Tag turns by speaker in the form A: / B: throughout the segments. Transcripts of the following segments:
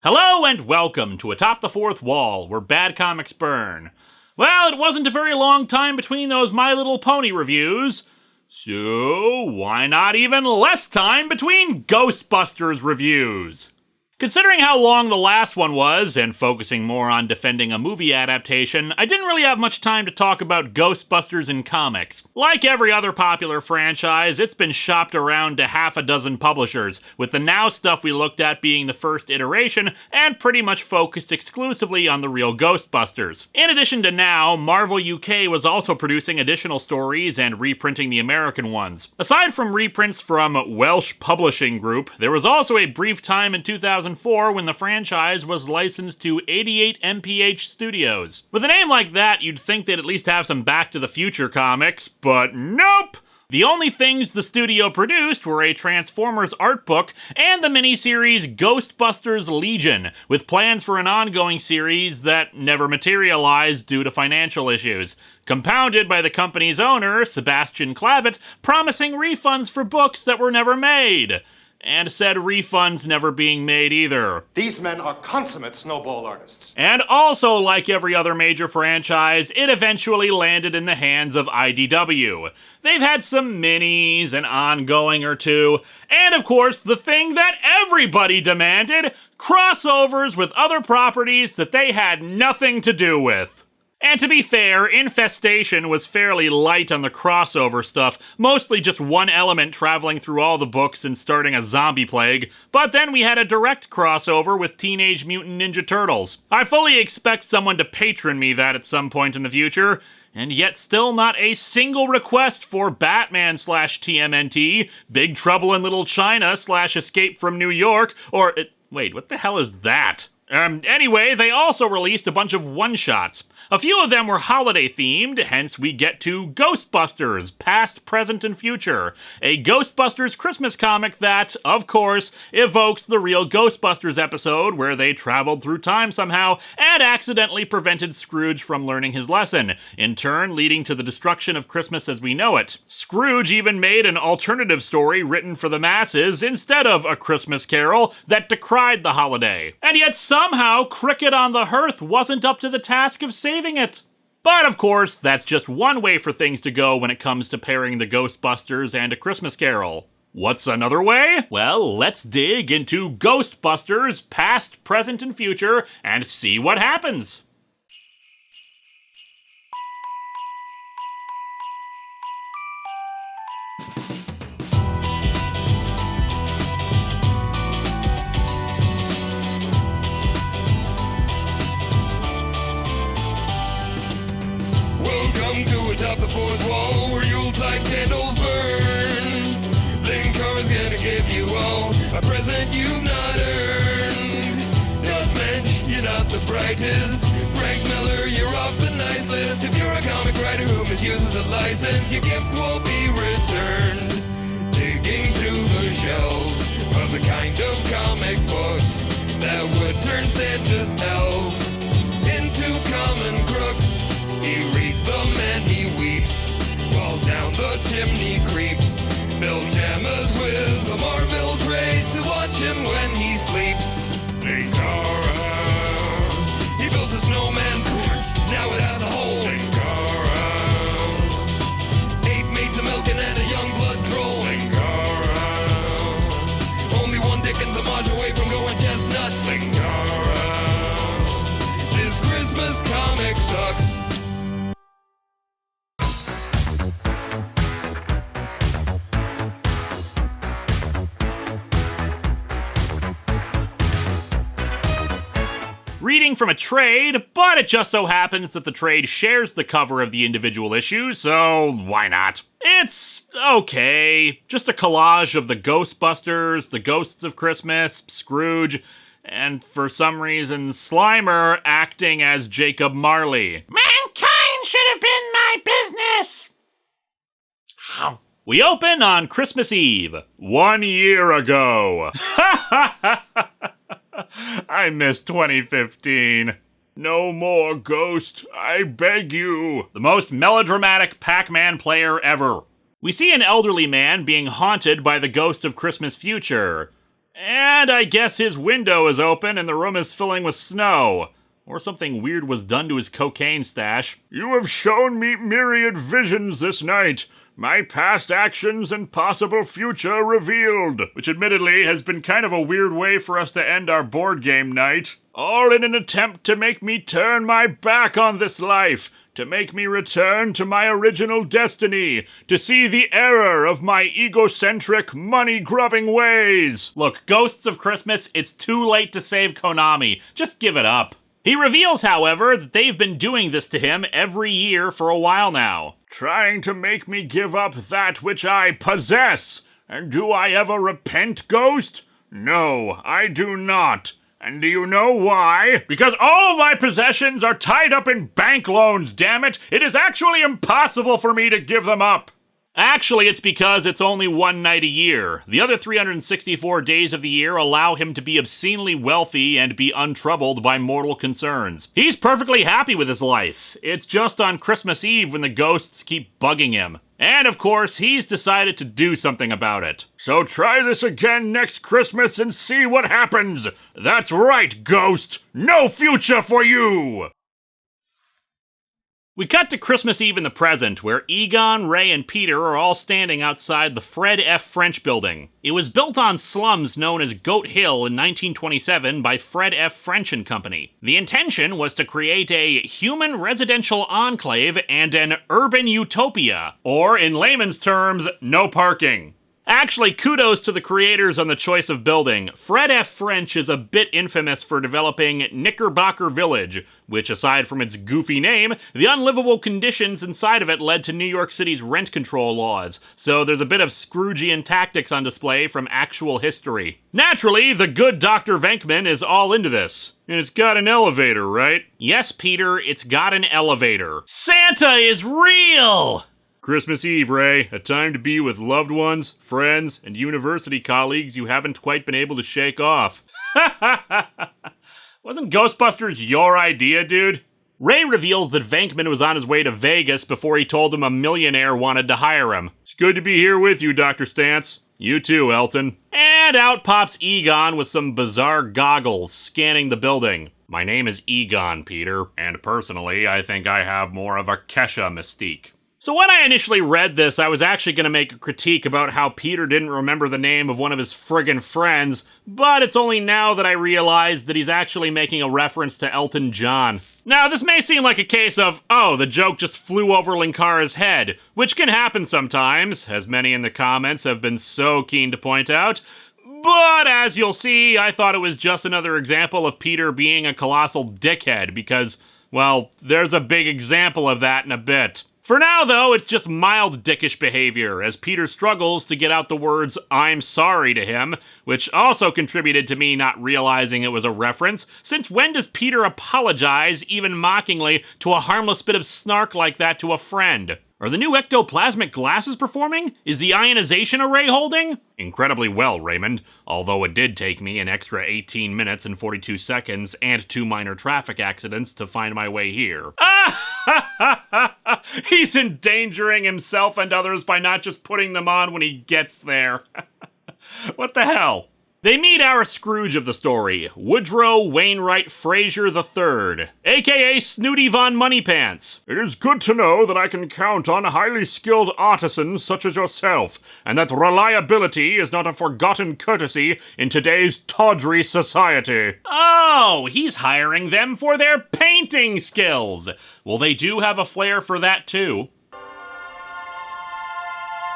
A: Hello and welcome to Atop the Fourth Wall, where bad comics burn. Well, it wasn't a very long time between those My Little Pony reviews, so why not even less time between Ghostbusters reviews? Considering how long the last one was, and focusing more on defending a movie adaptation, I didn't really have much time to talk about Ghostbusters in comics. Like every other popular franchise, it's been shopped around to half a dozen publishers, with the Now stuff we looked at being the first iteration, and pretty much focused exclusively on the real Ghostbusters. In addition to Now, Marvel UK was also producing additional stories and reprinting the American ones. Aside from reprints from Welsh Publishing Group, there was also a brief time in 2004 when the franchise was licensed to 88 MPH Studios. With a name like that, you'd think they'd at least have some Back to the Future comics, but nope! The only things the studio produced were a Transformers art book and the miniseries Ghostbusters Legion, with plans for an ongoing series that never materialized due to financial issues, compounded by the company's owner, Sebastian Clavitt, promising refunds for books that were never made. And said refunds never being made either.
B: These men are consummate snowball artists.
A: And also, like every other major franchise, it eventually landed in the hands of IDW. They've had some minis, an ongoing or two, and of course, the thing that everybody demanded, crossovers with other properties that they had nothing to do with. And to be fair, Infestation was fairly light on the crossover stuff, mostly just one element traveling through all the books and starting a zombie plague, but then we had a direct crossover with Teenage Mutant Ninja Turtles. I fully expect someone to patron me that at some point in the future, and yet still not a single request for Batman/TMNT, Big Trouble in Little China /Escape from New York, or, wait, what the hell is that? Anyway, they also released a bunch of one-shots. A few of them were holiday-themed, hence we get to Ghostbusters, Past, Present, and Future, a Ghostbusters Christmas comic that, of course, evokes the real Ghostbusters episode where they traveled through time somehow and accidentally prevented Scrooge from learning his lesson, in turn leading to the destruction of Christmas as we know it. Scrooge even made an alternative story written for the masses instead of A Christmas Carol that decried the holiday. And yet somehow Cricket on the Hearth wasn't up to the task of saving it. But of course, that's just one way for things to go when it comes to pairing the Ghostbusters and A Christmas Carol. What's another way? Well, let's dig into Ghostbusters, Past, Present, and Future, and see what happens.
C: Welcome to Atop the Fourth Wall, where Yuletide candles burn. Linkara's gonna give you all a present you've not earned. Not Mensch, you're not the brightest. Frank Miller, you're off the nice list. If you're a comic writer who misuses a license, your gift will be returned. Digging through the shelves for the kind of comic books that would turn Santa's elves into common crooks. He reads them and he weeps while down the chimney creeps. Build jammers with a Marvel trade to watch him when he sleeps. Linkara, he built a snowman, now it has a hole. Linkara, 8 maids of milking and a young blood troll. Linkara, only one Dickens homage away from going chestnuts. Linkara, this Christmas comic sucks.
A: Reading from a trade, but it just so happens that the trade shares the cover of the individual issue, so why not? It's okay. Just a collage of the Ghostbusters, the Ghosts of Christmas, Scrooge, and for some reason, Slimer acting as Jacob Marley. Mankind should have been my business! We open on Christmas Eve, 1 year ago. I miss 2015. No more Ghost, I beg you. The most melodramatic Pac-Man player ever. We see an elderly man being haunted by the ghost of Christmas future. And I guess his window is open and the room is filling with snow. Or something weird was done to his cocaine stash. You have shown me myriad visions this night. My past actions and possible future revealed. Which admittedly has been kind of a weird way for us to end our board game night. All in an attempt to make me turn my back on this life. To make me return to my original destiny. To see the error of my egocentric, money-grubbing ways. Look, Ghosts of Christmas, it's too late to save Konami. Just give it up. He reveals, however, that they've been doing this to him every year for a while now. Trying to make me give up that which I possess. And do I ever repent, Ghost? No, I do not. And do you know why? Because all my possessions are tied up in bank loans, damn it! It is actually impossible for me to give them up! Actually, it's because it's only one night a year. The other 364 days of the year allow him to be obscenely wealthy and be untroubled by mortal concerns. He's perfectly happy with his life. It's just on Christmas Eve when the ghosts keep bugging him. And of course, he's decided to do something about it. So try this again next Christmas and see what happens! That's right, Ghost! No future for you! We cut to Christmas Eve in the present, where Egon, Ray, and Peter are all standing outside the Fred F. French building. It was built on slums known as Goat Hill in 1927 by Fred F. French and Company. The intention was to create a human residential enclave and an urban utopia, or in layman's terms, no parking. Actually, kudos to the creators on the choice of building. Fred F. French is a bit infamous for developing Knickerbocker Village, which aside from its goofy name, the unlivable conditions inside of it led to New York City's rent control laws, so there's a bit of Scroogian tactics on display from actual history. Naturally, the good Dr. Venkman is all into this. And it's got an elevator, right? Yes, Peter, it's got an elevator. Santa is real! Christmas Eve, Ray, a time to be with loved ones, friends, and university colleagues you haven't quite been able to shake off. Wasn't Ghostbusters your idea, dude? Ray reveals that Venkman was on his way to Vegas before he told him a millionaire wanted to hire him. It's good to be here with you, Dr. Stantz. You too, Elton. And out pops Egon with some bizarre goggles, scanning the building. My name is Egon, Peter, and personally, I think I have more of a Kesha mystique. So when I initially read this, I was actually going to make a critique about how Peter didn't remember the name of one of his friggin' friends, but it's only now that I realized that he's actually making a reference to Elton John. Now, this may seem like a case of, oh, the joke just flew over Linkara's head, which can happen sometimes, as many in the comments have been so keen to point out, but as you'll see, I thought it was just another example of Peter being a colossal dickhead, because, well, there's a big example of that in a bit. For now, though, it's just mild dickish behavior, as Peter struggles to get out the words, "I'm sorry" to him, which also contributed to me not realizing it was a reference, since when does Peter apologize, even mockingly, to a harmless bit of snark like that to a friend? Are the new ectoplasmic glasses performing? Is the ionization array holding? Incredibly well, Raymond, although it did take me an extra 18 minutes and 42 seconds and 2 minor traffic accidents to find my way here. He's endangering himself and others by not just putting them on when he gets there. What the hell? They meet our Scrooge of the story, Woodrow Wainwright Frazier III, aka Snooty Von Moneypants. It is good to know that I can count on highly skilled artisans such as yourself, and that reliability is not a forgotten courtesy in today's tawdry society. Oh, he's hiring them for their painting skills. Well, they do have a flair for that too.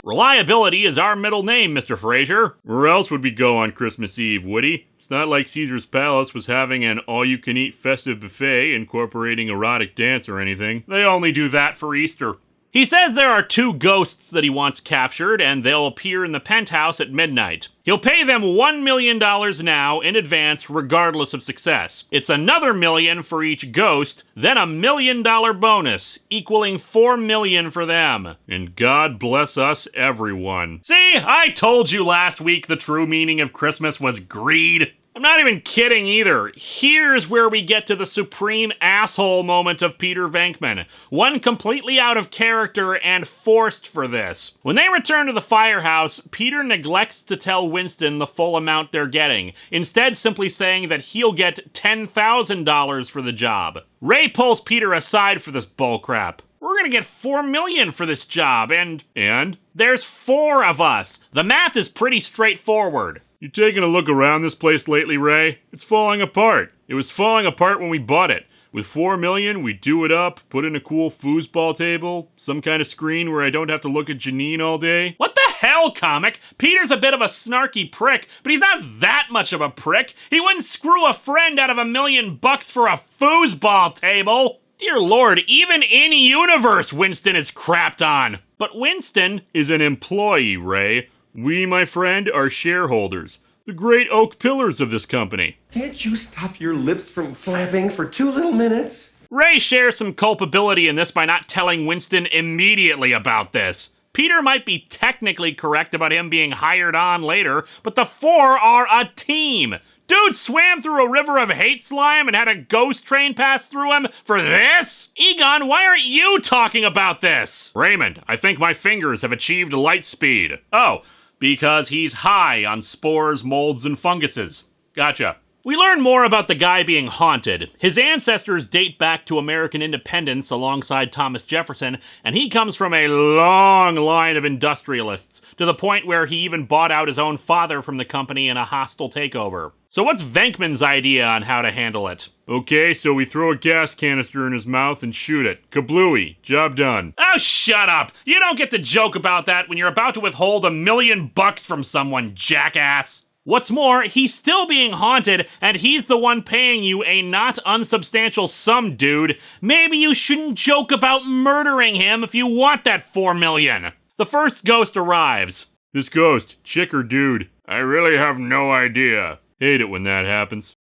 A: Reliability is our middle name, Mr. Frazier. Where else would we go on Christmas Eve, Woody? It's not like Caesar's Palace was having an all-you-can-eat festive buffet incorporating erotic dance or anything. They only do that for Easter. He says there are 2 ghosts that he wants captured, and they'll appear in the penthouse at midnight. He'll pay them $1 million now in advance, regardless of success. It's another $1 million for each ghost, then a $1 million bonus, equaling $4 million for them. And God bless us, everyone. See, I told you last week the true meaning of Christmas was greed. I'm not even kidding either. Here's where we get to the supreme asshole moment of Peter Venkman. One completely out of character and forced for this. When they return to the firehouse, Peter neglects to tell Winston the full amount they're getting, instead simply saying that he'll get $10,000 for the job. Ray pulls Peter aside for this bullcrap. We're gonna get $4 million for this job, and there's 4 of us. The math is pretty straightforward.
D: You taking a look around this place lately, Ray? It's falling apart. It was falling apart when we bought it. With $4 million, we do it up, put in a cool foosball table, some kind of screen where I don't have to look at Janine all day.
A: What the hell, comic? Peter's a bit of a snarky prick, but he's not that much of a prick. He wouldn't screw a friend out of $1 million for a foosball table. Dear Lord, even in universe, Winston is crapped on. But Winston
D: is an employee, Ray. We, my friend, are shareholders. The great oak pillars of this company.
E: Can't you stop your lips from flapping for 2 little minutes?
A: Ray shares some culpability in this by not telling Winston immediately about this. Peter might be technically correct about him being hired on later, but the 4 are a team. Dude swam through a river of hate slime and had a ghost train pass through him for this? Egon, why aren't you talking about this?
D: Raymond, I think my fingers have achieved light speed.
A: Oh, because he's high on spores, molds, and funguses. Gotcha. We learn more about the guy being haunted. His ancestors date back to American independence alongside Thomas Jefferson, and he comes from a long line of industrialists, to the point where he even bought out his own father from the company in a hostile takeover. So what's Venkman's idea on how to handle it?
D: Okay, so we throw a gas canister in his mouth and shoot it. Kablooey. Job done.
A: Oh, shut up! You don't get to joke about that when you're about to withhold $1 million from someone, jackass! What's more, he's still being haunted, and he's the one paying you a not unsubstantial sum, dude. Maybe you shouldn't joke about murdering him if you want that $4 million. The first ghost arrives.
D: This ghost, chick or dude? I really have no idea. Hate it when that happens.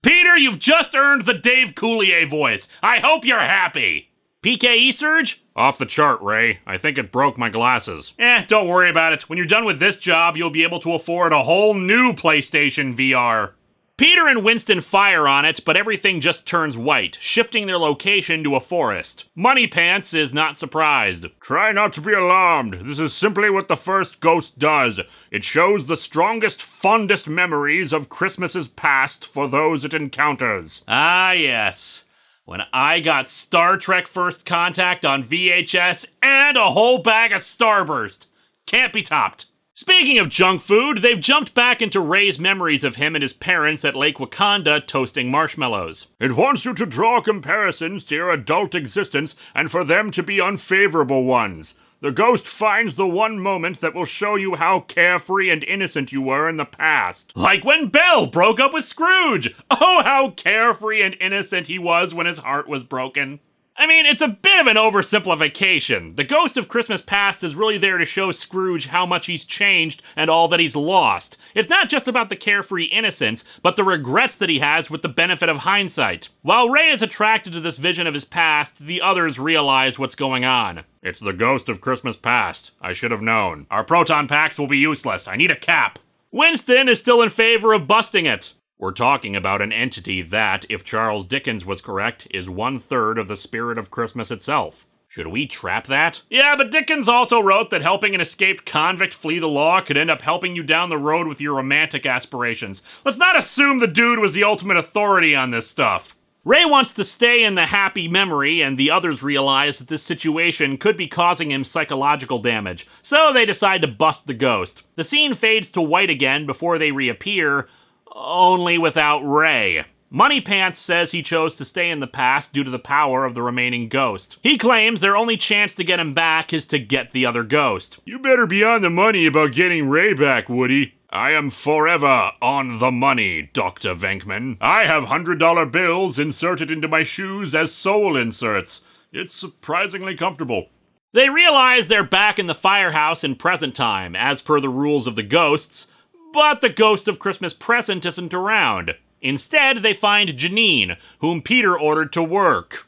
A: Peter, you've just earned the Dave Coulier voice. I hope you're happy. PKE surge?
D: Off the chart, Ray. I think it broke my glasses.
A: Don't worry about it. When you're done with this job, you'll be able to afford a whole new PlayStation VR. Peter and Winston fire on it, but everything just turns white, shifting their location to a forest. Money Pants is not surprised.
D: Try not to be alarmed. This is simply what the first ghost does. It shows the strongest, fondest memories of Christmases past for those it encounters.
A: Ah, yes. When I got Star Trek First Contact on VHS and a whole bag of Starburst. Can't be topped. Speaking of junk food, they've jumped back into Ray's memories of him and his parents at Lake Wakanda toasting marshmallows.
D: It wants you to draw comparisons to your adult existence and for them to be unfavorable ones. The ghost finds the one moment that will show you how carefree and innocent you were in the past.
A: Like when Belle broke up with Scrooge. Oh, how carefree and innocent he was when his heart was broken. I mean, it's a bit of an oversimplification. The ghost of Christmas past is really there to show Scrooge how much he's changed and all that he's lost. It's not just about the carefree innocence, but the regrets that he has with the benefit of hindsight. While Ray is attracted to this vision of his past, the others realize what's going on.
D: It's the ghost of Christmas past. I should have known.
A: Our proton packs will be useless. I need a cap. Winston is still in favor of busting it.
D: We're talking about an entity that, if Charles Dickens was correct, is 1/3 of the spirit of Christmas itself.
A: Should we trap that? Yeah, but Dickens also wrote that helping an escaped convict flee the law could end up helping you down the road with your romantic aspirations. Let's not assume the dude was the ultimate authority on this stuff. Ray wants to stay in the happy memory, and the others realize that this situation could be causing him psychological damage, so they decide to bust the ghost. The scene fades to white again before they reappear, only without Ray. Money Pants says he chose to stay in the past due to the power of the remaining ghost. He claims their only chance to get him back is to get the other ghost.
D: You better be on the money about getting Ray back, Woody. I am forever on the money, Dr. Venkman. I have $100 bills inserted into my shoes as soul inserts. It's surprisingly comfortable.
A: They realize they're back in the firehouse in present time, as per the rules of the ghosts, but the ghost of Christmas present isn't around. Instead, they find Janine, whom Peter ordered to work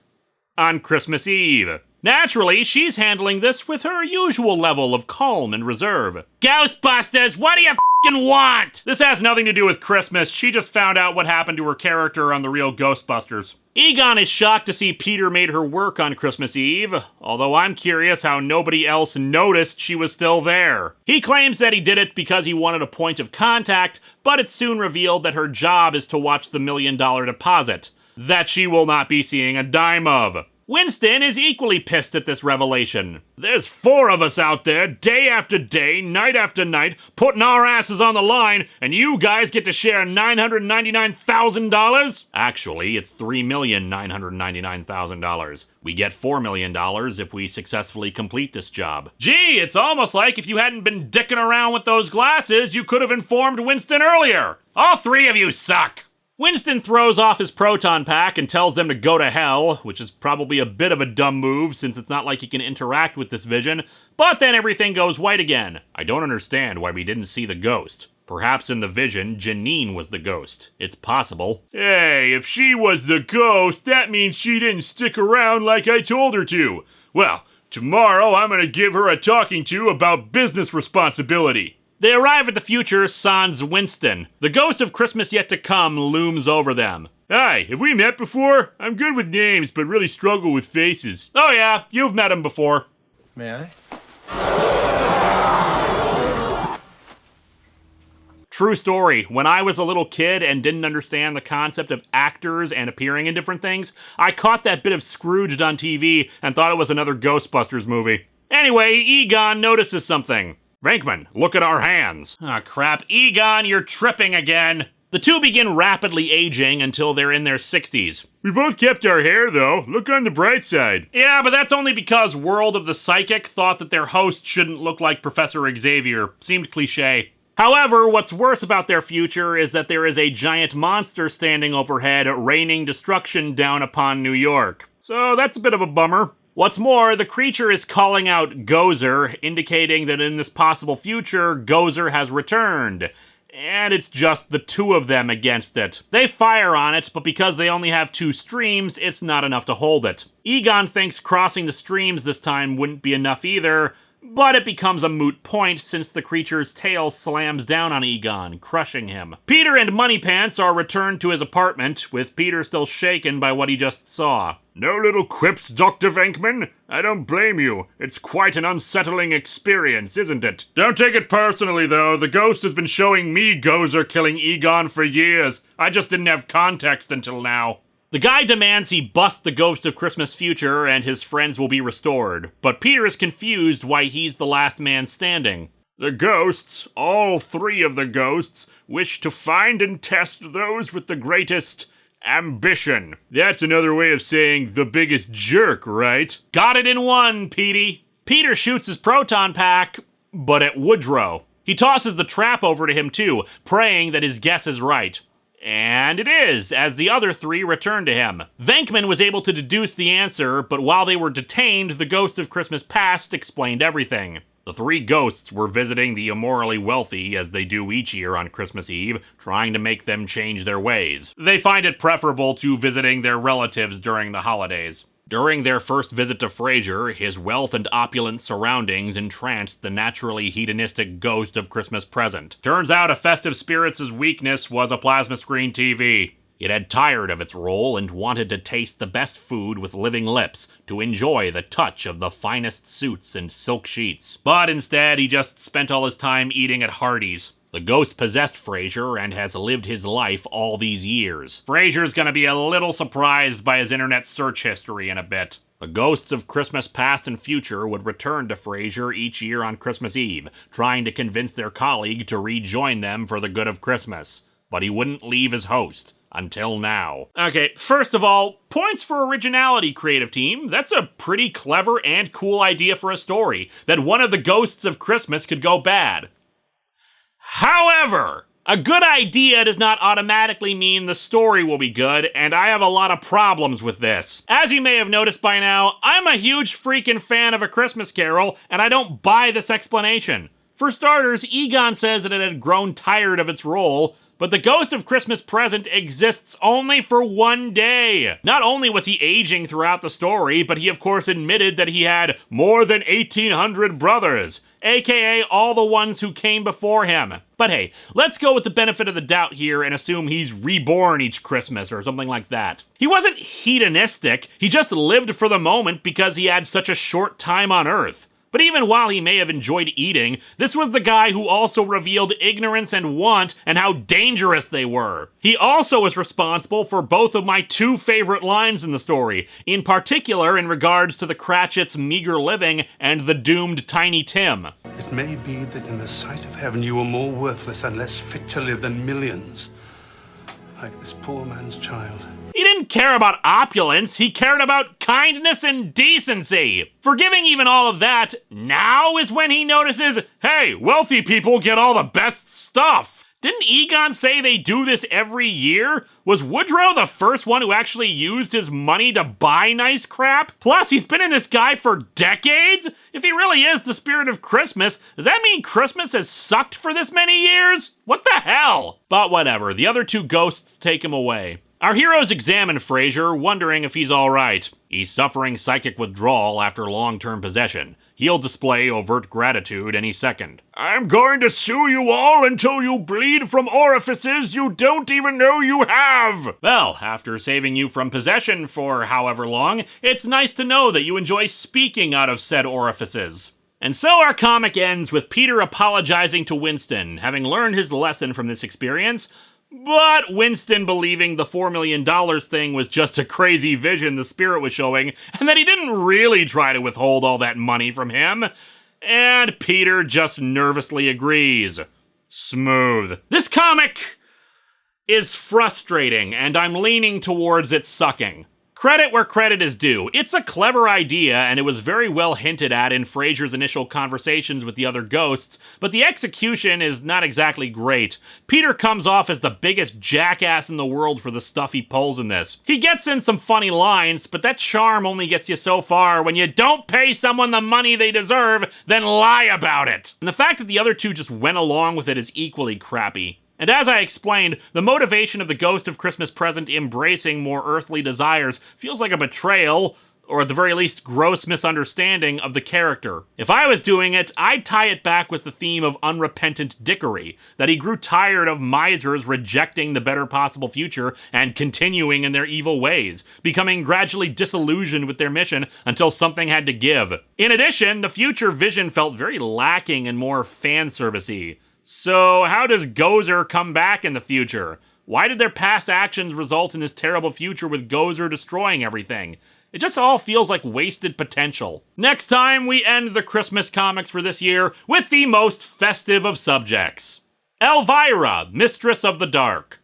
A: on Christmas Eve. Naturally, she's handling this with her usual level of calm and reserve. Ghostbusters, what are you f***ing want? This has nothing to do with Christmas. She just found out what happened to her character on the real Ghostbusters. Egon is shocked to see Peter made her work on Christmas Eve, although I'm curious how nobody else noticed she was still there. He claims that he did it because he wanted a point of contact, but it's soon revealed that her job is to watch the $1 million deposit, that she will not be seeing a dime of. Winston is equally pissed at this revelation.
D: There's 4 of us out there, day after day, night after night, putting our asses on the line, and you guys get to share $999,000?
A: Actually, it's $3,999,000. We get $4 million if we successfully complete this job. Gee, it's almost like if you hadn't been dicking around with those glasses, you could have informed Winston earlier. All 3 of you suck! Winston throws off his proton pack and tells them to go to hell, which is probably a bit of a dumb move since it's not like he can interact with this vision, but then everything goes white again. I don't understand why we didn't see the ghost. Perhaps in the vision, Janine was the ghost. It's possible.
D: Hey, if she was the ghost, that means she didn't stick around like I told her to. Well, tomorrow I'm gonna give her a talking to about business responsibility.
A: They arrive at the future sans Winston. The ghost of Christmas yet to come looms over them.
D: Hi, have we met before? I'm good with names, but really struggle with faces.
A: Oh yeah, you've met him before.
E: May I?
A: True story. When I was a little kid and didn't understand the concept of actors and appearing in different things, I caught that bit of Scrooged on TV and thought it was another Ghostbusters movie. Anyway, Egon notices something.
D: Venkman, look at our hands.
A: Ah, crap. Egon, you're tripping again. The two begin rapidly aging until they're in their 60s.
D: We both kept our hair, though. Look on the bright side.
A: Yeah, but that's only because World of the Psychic thought that their host shouldn't look like Professor Xavier. Seemed cliché. However, what's worse about their future is that there is a giant monster standing overhead, raining destruction down upon New York. So that's a bit of a bummer. What's more, the creature is calling out Gozer, indicating that in this possible future, Gozer has returned. And it's just the 2 of them against it. They fire on it, but because they only have 2 streams, it's not enough to hold it. Egon thinks crossing the streams this time wouldn't be enough either, but it becomes a moot point since the creature's tail slams down on Egon, crushing him. Peter and Moneypants are returned to his apartment, with Peter still shaken by what he just saw.
D: No little quips, Dr. Venkman? I don't blame you. It's quite an unsettling experience, isn't it? Don't take it personally, though. The ghost has been showing me Gozer killing Egon for years. I just didn't have context until now.
A: The guy demands he bust the ghost of Christmas future and his friends will be restored, but Peter is confused why he's the last man standing.
D: The ghosts, all 3 of the ghosts, wish to find and test those with the greatest ambition. That's another way of saying the biggest jerk, right?
A: Got it in one, Petey. Peter shoots his proton pack, but at Woodrow. He tosses the trap over to him too, praying that his guess is right. And it is, as the other 3 return to him. Venkman was able to deduce the answer, but while they were detained, the ghost of Christmas past explained everything. The 3 ghosts were visiting the immorally wealthy, as they do each year on Christmas Eve, trying to make them change their ways. They find it preferable to visiting their relatives during the holidays. During their first visit to Frasier, his wealth and opulent surroundings entranced the naturally hedonistic ghost of Christmas present. Turns out a festive spirit's weakness was a plasma screen TV. It had tired of its role and wanted to taste the best food with living lips, to enjoy the touch of the finest suits and silk sheets. But instead, he just spent all his time eating at Hardee's. The ghost possessed Frasier and has lived his life all these years. Frasier's gonna be a little surprised by his internet search history in a bit. The ghosts of Christmas past and future would return to Frasier each year on Christmas Eve, trying to convince their colleague to rejoin them for the good of Christmas. But he wouldn't leave his host. Until now. Okay, first of all, points for originality, creative team. That's a pretty clever and cool idea for a story, that one of the ghosts of Christmas could go bad. However, a good idea does not automatically mean the story will be good, and I have a lot of problems with this. As you may have noticed by now, I'm a huge freaking fan of A Christmas Carol, and I don't buy this explanation. For starters, Egon says that it had grown tired of its role, but the ghost of Christmas present exists only for 1 day. Not only was he aging throughout the story, but he of course admitted that he had more than 1,800 brothers. aka all the ones who came before him. But hey, let's go with the benefit of the doubt here and assume he's reborn each Christmas or something like that. He wasn't hedonistic, he just lived for the moment because he had such a short time on Earth. But even while he may have enjoyed eating, this was the guy who also revealed ignorance and want and how dangerous they were. He also was responsible for both of my two favorite lines in the story, in particular in regards to the Cratchit's meager living and the doomed Tiny Tim.
F: It may be that in the sight of heaven you are more worthless and less fit to live than millions, like this poor man's child.
A: He didn't care about opulence, he cared about kindness and decency. Forgiving even all of that, now is when he notices, hey, wealthy people get all the best stuff. Didn't Egon say they do this every year? Was Woodrow the first one who actually used his money to buy nice crap? Plus, he's been in this guy for decades? If he really is the spirit of Christmas, does that mean Christmas has sucked for this many years? What the hell? But whatever, the other two ghosts take him away. Our heroes examine Frasier, wondering if he's alright. He's suffering psychic withdrawal after long-term possession. He'll display overt gratitude any second. I'm going to sue you all until you bleed from orifices you don't even know you have! Well, after saving you from possession for however long, it's nice to know that you enjoy speaking out of said orifices. And so our comic ends with Peter apologizing to Winston, having learned his lesson from this experience, but Winston believing the $4 million thing was just a crazy vision the spirit was showing, and that he didn't really try to withhold all that money from him. And Peter just nervously agrees. Smooth. This comic is frustrating, and I'm leaning towards it sucking. Credit where credit is due. It's a clever idea, and it was very well hinted at in Frasier's initial conversations with the other ghosts, but the execution is not exactly great. Peter comes off as the biggest jackass in the world for the stuff he pulls in this. He gets in some funny lines, but that charm only gets you so far when you don't pay someone the money they deserve, then lie about it. And the fact that the other two just went along with it is equally crappy. And as I explained, the motivation of the Ghost of Christmas Present embracing more earthly desires feels like a betrayal, or at the very least, gross misunderstanding of the character. If I was doing it, I'd tie it back with the theme of unrepentant dickery, that he grew tired of misers rejecting the better possible future and continuing in their evil ways, becoming gradually disillusioned with their mission until something had to give. In addition, the future vision felt very lacking and more fan-servicey. So, how does Gozer come back in the future? Why did their past actions result in this terrible future with Gozer destroying everything? It just all feels like wasted potential. Next time, we end the Christmas comics for this year with the most festive of subjects. Elvira, Mistress of the Dark.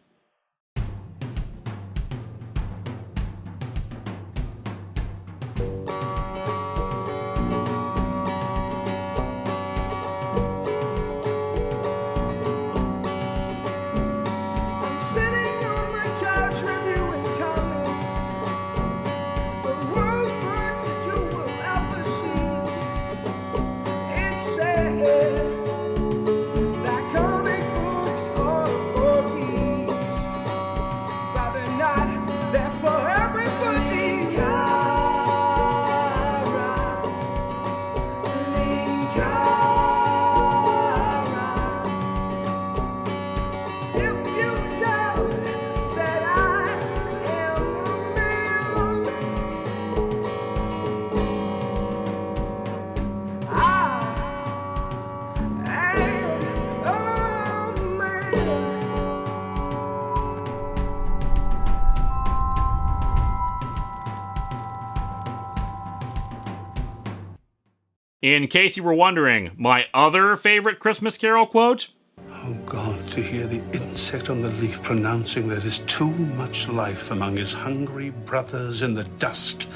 A: In case you were wondering, my other favorite Christmas Carol quote?
F: Oh God, to hear the insect on the leaf pronouncing there is too much life among his hungry brothers in the dust.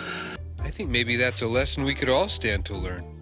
G: I think maybe that's a lesson we could all stand to learn.